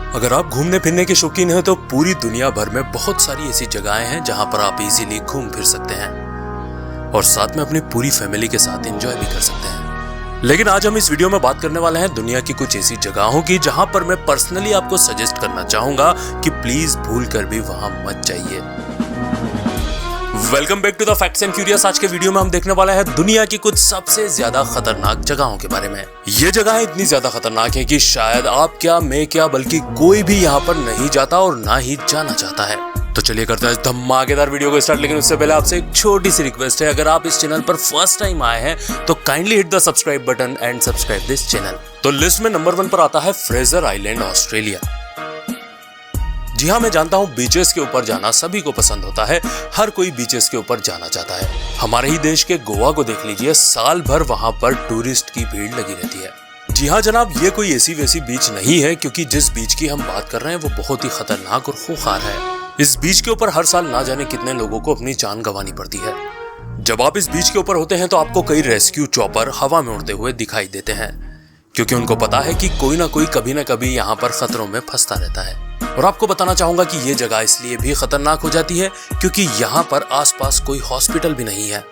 अगर आप घूमने फिरने के शौकीन हैं तो पूरी दुनिया भर में बहुत सारी ऐसी जगहें हैं जहां पर आप इजीली घूम फिर सकते हैं और साथ में अपनी पूरी फैमिली के साथ एंजॉय भी कर सकते हैं। लेकिन आज हम इस वीडियो में बात करने वाले हैं दुनिया की कुछ ऐसी जगहों की जहां पर मैं पर्सनली आपको सजेस्ट करना चाहूंगा कि प्लीज भूल कर भी वहां मत जाइए। Welcome back to the facts and curious. आज के वीडियो में हम देखने वाले हैं दुनिया की कुछ सबसे ज्यादा खतरनाक जगहों के बारे में। ये जगह इतनी ज्यादा खतरनाक है कि शायद आप क्या, मैं क्या, बल्कि कोई भी यहाँ पर नहीं जाता और ना ही जाना चाहता है। तो चलिए करते हैं इस धमाकेदार वीडियो को स्टार्ट। लेकिन उससे पहले आपसे एक छोटी सी रिक्वेस्ट है, अगर आप इस चैनल पर फर्स्ट टाइम आए हैं तो kindly hit the subscribe button and subscribe this channel. तो लिस्ट में नंबर 1 पर आता है फ्रेजर आइलैंड, ऑस्ट्रेलिया। जी हाँ, मैं जानता हूँ बीचेस के ऊपर जाना सभी को पसंद होता है, हर कोई बीचेस के ऊपर जाना चाहता है। हमारे ही देश के गोवा को देख लीजिए, साल भर वहां पर टूरिस्ट की भीड़ लगी रहती है। जी हाँ जनाब, ये कोई ऐसी वैसी बीच नहीं है, क्योंकि जिस बीच की हम बात कर रहे हैं वो बहुत ही खतरनाक और खूंखार है। इस बीच के ऊपर हर साल ना जाने कितने लोगों को अपनी जान गंवानी पड़ती है। जब आप इस बीच के ऊपर होते हैं तो आपको कई रेस्क्यू चॉपर हवा में उड़ते हुए दिखाई देते हैं, क्योंकि उनको पता है कि कोई ना कोई कभी ना कभी यहाँ पर खतरों में फंसता रहता है। और आपको बताना चाहूंगा कि ये जगह इसलिए भी खतरनाक हो जाती है क्योंकि यहाँ पर आसपास कोई हॉस्पिटल भी नहीं है।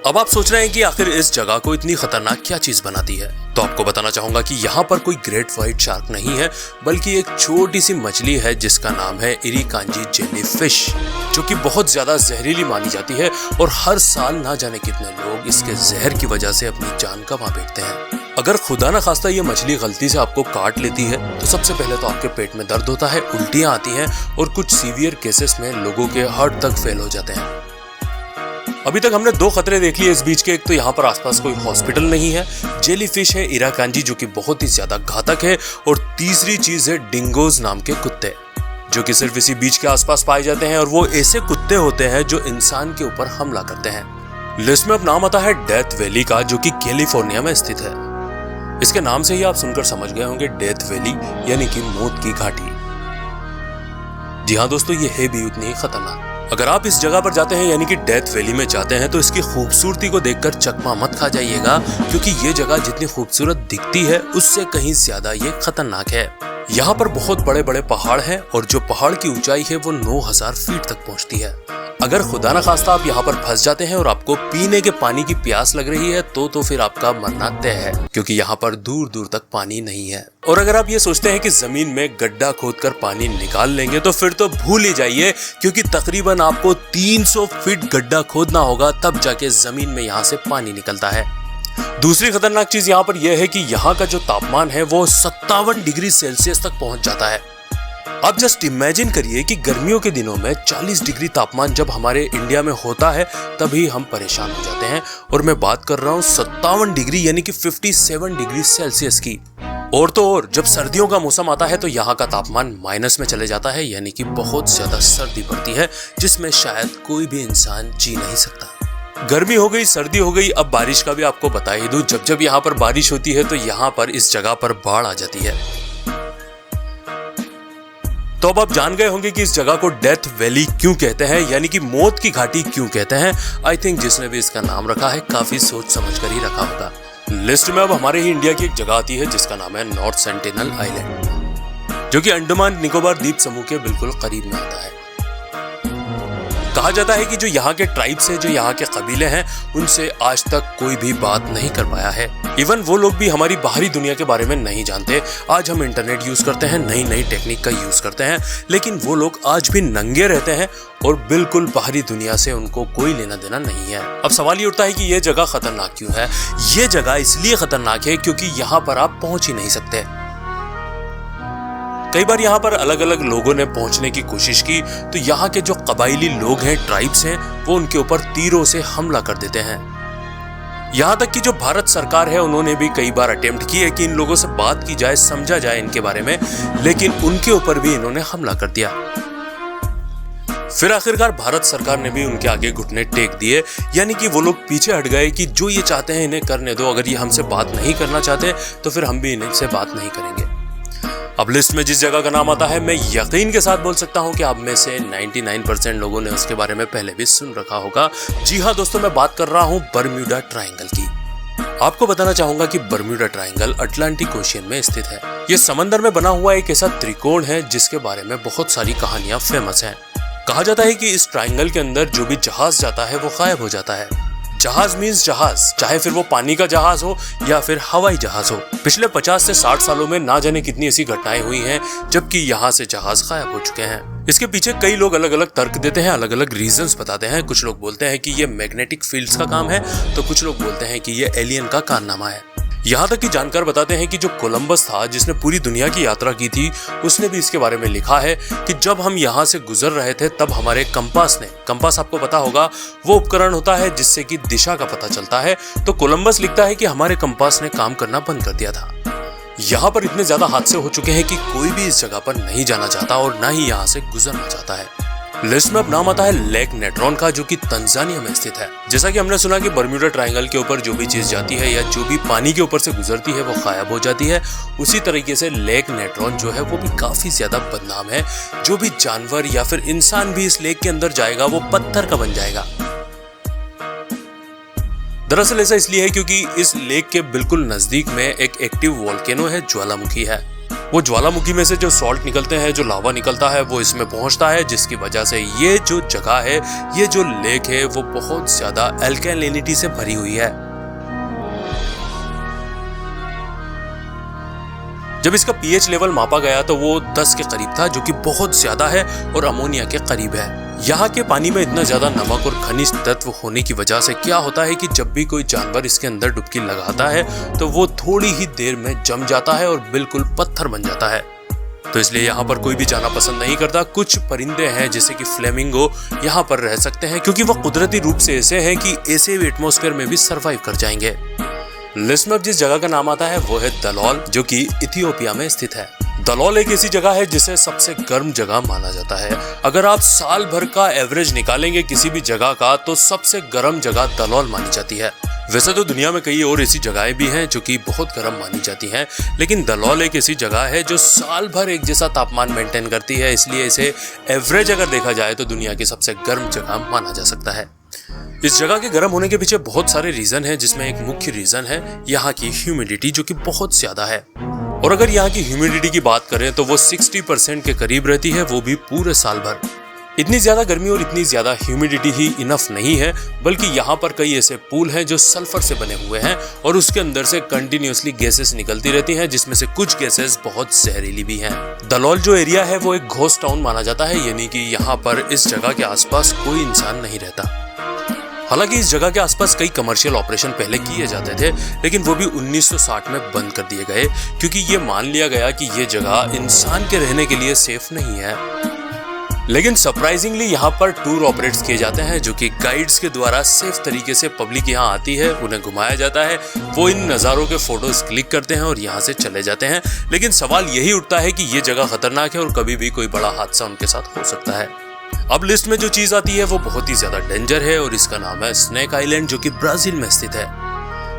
अब आप सोच रहे हैं कि आखिर इस जगह को इतनी खतरनाक क्या चीज बनाती है, तो आपको बताना चाहूंगा कि यहाँ पर कोई ग्रेट व्हाइट शार्क नहीं है, बल्कि एक छोटी सी मछली है जिसका नाम है इरिकांजी जेलीफिश, जो कि बहुत ज्यादा जहरीली मानी जाती है और हर साल ना जाने कितने लोग इसके जहर की वजह से अपनी जान गंवा बैठते हैं। अगर खुदा ना खास्ता ये मछली गलती से आपको काट लेती है तो सबसे पहले तो आपके पेट में दर्द होता है, उल्टियां आती हैं और कुछ सीवियर केसेस में लोगों के हार्ट तक फेल हो जाते हैं। अभी तक हमने 2 खतरे देख लिए इस बीच के। एक तो यहाँ पर आसपास कोई हॉस्पिटल नहीं है, जेलीफिश है इराकांजी जो कि बहुत ही ज्यादा घातक है, और तीसरी चीज है डिंगोज नाम के कुत्ते, जो कि सिर्फ इसी बीच के आसपास पाए जाते हैं और वो ऐसे कुत्ते होते हैं जो इंसान के ऊपर हमला करते हैं। लिस्ट में अब नाम आता है डेथ वैली का, जो कि कैलिफोर्निया में स्थित है। इसके नाम से ही आप सुनकर समझ गए होंगे, डेथ वैली यानी कि मौत की घाटी। जी हाँ दोस्तों, ये है भी उतनी ही खतरनाक। अगर आप इस जगह पर जाते हैं यानी कि डेथ वैली में जाते हैं तो इसकी खूबसूरती को देखकर चकमा मत खा जाइएगा, क्योंकि ये जगह जितनी खूबसूरत दिखती है उससे कहीं ज्यादा ये खतरनाक है। यहाँ पर बहुत बड़े बड़े पहाड़ हैं और जो पहाड़ की ऊंचाई है वो 9000 फीट तक पहुँचती है। अगर खुदा न खास्ता आप यहाँ पर फंस जाते हैं और आपको पीने के पानी की प्यास लग रही है तो फिर आपका मरना तय है, क्योंकि यहाँ पर दूर दूर तक पानी नहीं है। और अगर आप ये सोचते हैं कि जमीन में गड्ढा खोदकर पानी निकाल लेंगे तो फिर तो भूल ही जाइए, क्योंकि तकरीबन आपको 300 फीट गड्ढा खोदना होगा तब जाके जमीन में यहाँ से पानी निकलता है। दूसरी खतरनाक चीज यहाँ पर यह है कि यहाँ का जो तापमान है वो 57 डिग्री सेल्सियस तक पहुंच जाता है। आप जस्ट इमेजिन करिए कि गर्मियों के दिनों में 40 डिग्री तापमान जब हमारे इंडिया में होता है तभी हम परेशान हो जाते हैं, और मैं बात कर रहा हूँ 57 डिग्री यानी कि 57 डिग्री सेल्सियस की। और तो और जब सर्दियों का मौसम आता है तो यहाँ का तापमान माइनस में चले जाता है, यानी कि बहुत ज्यादा सर्दी पड़ती है जिसमें शायद कोई भी इंसान जी नहीं सकता। गर्मी हो गई, सर्दी हो गई, अब बारिश का भी आपको बता ही दूं। जब यहाँ पर बारिश होती है तो यहाँ पर इस जगह पर बाढ़ आ जाती है। तो अब आप जान गए होंगे कि इस जगह को डेथ वैली क्यों कहते हैं, यानी कि मौत की घाटी क्यों कहते हैं। आई थिंक जिसने भी इसका नाम रखा है काफी सोच समझ कर ही रखा होगा। लिस्ट में अब हमारे ही इंडिया की एक जगह आती है जिसका नाम है नॉर्थ सेंटिनल आइलैंड, जो कि अंडमान निकोबार द्वीप समूह के बिल्कुल करीब में आता है। कहा जाता है कि जो यहाँ के ट्राइब्स हैं, जो यहाँ के कबीले हैं, उनसे आज तक कोई भी बात नहीं कर पाया है। इवन वो लोग भी हमारी बाहरी दुनिया के बारे में नहीं जानते। आज हम इंटरनेट यूज करते हैं, नई नई टेक्निक का यूज करते हैं, लेकिन वो लोग आज भी नंगे रहते हैं और बिल्कुल बाहरी दुनिया से उनको कोई लेना देना नहीं है। अब सवाल ये उठता है कि ये जगह खतरनाक क्यों है। ये जगह इसलिए खतरनाक है क्योंकि यहाँ पर आप पहुंच ही नहीं सकते। कई बार यहाँ पर अलग अलग लोगों ने पहुंचने की कोशिश की तो यहाँ के जो कबाइली लोग हैं, ट्राइब्स हैं, वो उनके ऊपर तीरों से हमला कर देते हैं। यहाँ तक कि जो भारत सरकार है उन्होंने भी कई बार अटेम्प्ट की है कि इन लोगों से बात की जाए, समझा जाए इनके बारे में, लेकिन उनके ऊपर भी इन्होंने हमला कर दिया। फिर आखिरकार भारत सरकार ने भी उनके आगे घुटने टेक दिए, यानी कि वो लोग पीछे हट गए कि जो ये चाहते हैं इन्हें करने दो, अगर ये हमसे बात नहीं करना चाहते तो फिर हम भी इनसे बात नहीं करेंगे। अब लिस्ट में जिस जगह का नाम आता है, मैं यकीन के साथ बोल सकता हूं कि आप में से 99% लोगों ने उसके बारे में पहले भी सुन रखा होगा। जी हां दोस्तों, मैं बात कर रहा हूं बरम्यूडा ट्रायंगल की। आपको बताना चाहूंगा कि बर्म्यूडा ट्रायंगल अटलांटिक ओशियन में स्थित है। ये समंदर में बना हुआ एक ऐसा त्रिकोण है जिसके बारे में बहुत सारी कहानियां फेमस हैं। कहा जाता है कि इस ट्रायंगल के अंदर जो भी जहाज जाता है वो गायब हो जाता है। जहाज मीन्स जहाज, चाहे फिर वो पानी का जहाज हो या फिर हवाई जहाज हो। पिछले 50 से 60 सालों में ना जाने कितनी ऐसी घटनाएं हुई हैं जबकि यहाँ से जहाज गायब हो चुके हैं। इसके पीछे कई लोग अलग अलग तर्क देते हैं, अलग अलग रीजंस बताते हैं। कुछ लोग बोलते हैं कि ये मैग्नेटिक फील्ड्स का काम है, तो कुछ लोग बोलते हैं कि ये एलियन का कारनामा है। यहाँ तक कि जानकार बताते हैं कि जो कोलंबस था जिसने पूरी दुनिया की यात्रा की थी, उसने भी इसके बारे में लिखा है कि जब हम यहाँ से गुजर रहे थे तब हमारे कंपास आपको पता होगा वो उपकरण होता है जिससे कि दिशा का पता चलता है, तो कोलंबस लिखता है कि हमारे कंपास ने काम करना बंद कर दिया था। यहाँ पर इतने ज्यादा हादसे हो चुके हैं कि कोई भी इस जगह पर नहीं जाना चाहता और ना ही यहाँ से गुजरना चाहता है। लिस्ट में अब नाम आता है लेक नेट्रॉन का, जो कि तंजानिया में स्थित है। जैसा कि हमने सुना कि बर्म्यूडा ट्रायंगल के ऊपर जो भी चीज जाती है या जो भी पानी के ऊपर से गुजरती है वो गायब हो जाती है, उसी तरीके से लेक नेट्रॉन जो है वो भी काफी ज्यादा बदनाम है। जो भी जानवर या फिर इंसान भी इस लेक के अंदर जाएगा वो पत्थर का बन जाएगा। दरअसल ऐसा इसलिए है क्योंकि इस लेक के बिल्कुल नजदीक में एक एक्टिव वोल्केनो है, ज्वालामुखी है। वो ज्वालामुखी में से जो सॉल्ट निकलते हैं, जो लावा निकलता है, वो इसमें पहुंचता है, जिसकी वजह से ये जो जगह है, ये जो लेक है, वो बहुत ज्यादा अल्कलिनिटी से भरी हुई है। जब इसका पीएच लेवल मापा गया तो वो 10 के करीब था, जो कि बहुत ज्यादा है और अमोनिया के करीब है। यहाँ के पानी में इतना ज्यादा नमक और खनिज तत्व होने की वजह से क्या होता है कि जब भी कोई जानवर इसके अंदर डुबकी लगाता है तो वो थोड़ी ही देर में जम जाता है और बिल्कुल पत्थर बन जाता है। तो इसलिए यहाँ पर कोई भी जाना पसंद नहीं करता। कुछ परिंदे हैं जैसे कि फ्लेमिंगो यहाँ पर रह सकते हैं क्योंकि वो कुदरती रूप से ऐसे हैं कि ऐसे एटमॉस्फेयर में भी सर्वाइव कर जाएंगे। लिस्ट में जिस जगह का नाम आता है वो है दलोल, जो कि इथियोपिया में स्थित है। दलोल एक ऐसी जगह है जिसे सबसे गर्म जगह माना जाता है। अगर आप साल भर का एवरेज निकालेंगे किसी भी जगह का तो सबसे गर्म जगह दलोल मानी जाती है। वैसे तो दुनिया में कई और ऐसी जगहें भी हैं जो कि बहुत गर्म मानी जाती हैं, लेकिन दलोल एक ऐसी जगह है जो साल भर एक जैसा तापमान मेंटेन करती है, इसलिए इसे एवरेज अगर देखा जाए तो दुनिया की सबसे गर्म जगह माना जा सकता है। इस जगह के गर्म होने के पीछे बहुत सारे रीजन हैं, जिसमें एक मुख्य रीजन है यहाँ की ह्यूमिडिटी, जो कि बहुत ज्यादा है। और अगर यहाँ की ह्यूमिडिटी की बात करें तो वो 60% के करीब रहती है, वो भी पूरे साल भर। इतनी ज्यादा गर्मी और इतनी ज्यादा ह्यूमिडिटी ही इनफ नहीं है, बल्कि यहाँ पर कई ऐसे पूल हैं जो सल्फर से बने हुए हैं और उसके अंदर से कंटिन्यूअसली गैसेस निकलती रहती हैं, जिसमें से कुछ गैसेस बहुत जहरीली भी हैं। दलोल जो एरिया है वो एक घोस्ट टाउन माना जाता है, यानी कि यहाँ पर इस जगह के आसपास कोई इंसान नहीं रहता। हालांकि इस जगह के आसपास कई कमर्शियल ऑपरेशन पहले किए जाते थे, लेकिन वो भी 1960 में बंद कर दिए गए क्योंकि ये मान लिया गया कि ये जगह इंसान के रहने के लिए सेफ नहीं है। लेकिन सरप्राइजिंगली यहाँ पर टूर ऑपरेट्स किए जाते हैं, जो कि गाइड्स के द्वारा सेफ तरीके से पब्लिक यहाँ आती है, उन्हें घुमाया जाता है, वो इन नज़ारों के फोटोज क्लिक करते हैं और यहाँ से चले जाते हैं। लेकिन सवाल यही उठता है कि ये जगह खतरनाक है और कभी भी कोई बड़ा हादसा उनके साथ हो सकता है। अब लिस्ट में जो चीज आती है वो बहुत ही ज्यादा डेंजर है और इसका नाम है स्नेक आइलैंड, जो कि ब्राजील में स्थित है।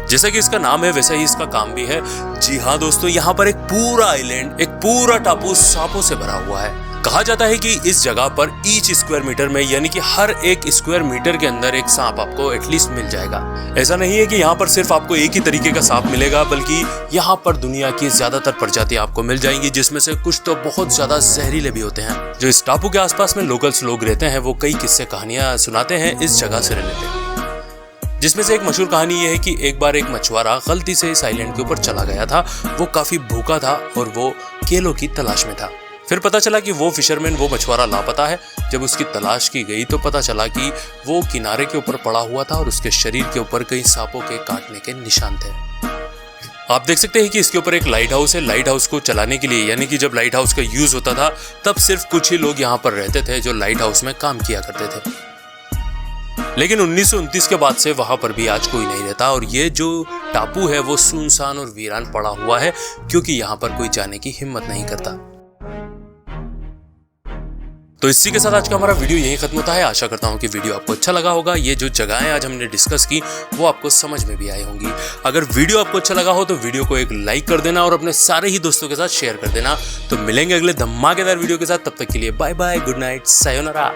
जैसा कि इसका नाम है वैसा ही इसका काम भी है। जी हाँ दोस्तों, यहाँ पर एक पूरा आइलैंड, एक पूरा टापू सांपों से भरा हुआ है। कहा जाता है कि इस जगह पर ईच स्क्वायर मीटर में, यानी कि हर एक स्क्वायर मीटर के अंदर एक सांप आपको एटलीस्ट मिल जाएगा। ऐसा नहीं है कि यहाँ पर सिर्फ आपको एक ही तरीके का सांप मिलेगा, बल्कि यहाँ पर दुनिया की ज्यादातर प्रजातियां आपको मिल जाएंगी, जिसमें से कुछ तो बहुत ज्यादा जहरीले भी होते हैं। जो इस टापू के आसपास में लोकल्स लोग रहते हैं वो कई किस्से कहानियां सुनाते हैं इस जगह से रिलेटेड, जिसमें से एक मशहूर कहानी ये है कि एक बार एक मछुआरा गलती से इस आइलैंड के ऊपर चला गया था। वो काफी भूखा था और वो केलों की तलाश में था। फिर पता चला कि वो फिशरमैन, वो मछुआरा लापता है। जब उसकी तलाश की गई तो पता चला कि वो किनारे के ऊपर पड़ा हुआ था और उसके शरीर के ऊपर कई सांपों के काटने के निशान थे। आप देख सकते हैं कि इसके ऊपर एक लाइट हाउस है। लाइट हाउस को चलाने के लिए, यानी कि जब लाइट हाउस का यूज होता था तब सिर्फ कुछ ही लोग यहाँ पर रहते थे जो लाइट हाउस में काम किया करते थे। लेकिन 1929 के बाद से वहां पर भी आज कोई नहीं रहता और ये जो टापू है वो सुनसान और वीरान पड़ा हुआ है, क्योंकि यहाँ पर कोई जाने की हिम्मत नहीं करता। तो इसी के साथ आज का हमारा वीडियो यही खत्म होता है। आशा करता हूँ कि वीडियो आपको अच्छा लगा होगा। ये जो जगहें आज हमने डिस्कस की वो आपको समझ में भी आई होंगी। अगर वीडियो आपको अच्छा लगा हो तो वीडियो को एक लाइक कर देना और अपने सारे ही दोस्तों के साथ शेयर कर देना। तो मिलेंगे अगले धमाकेदार वीडियो के साथ, तब तक के लिए bye bye, good night, sayonara.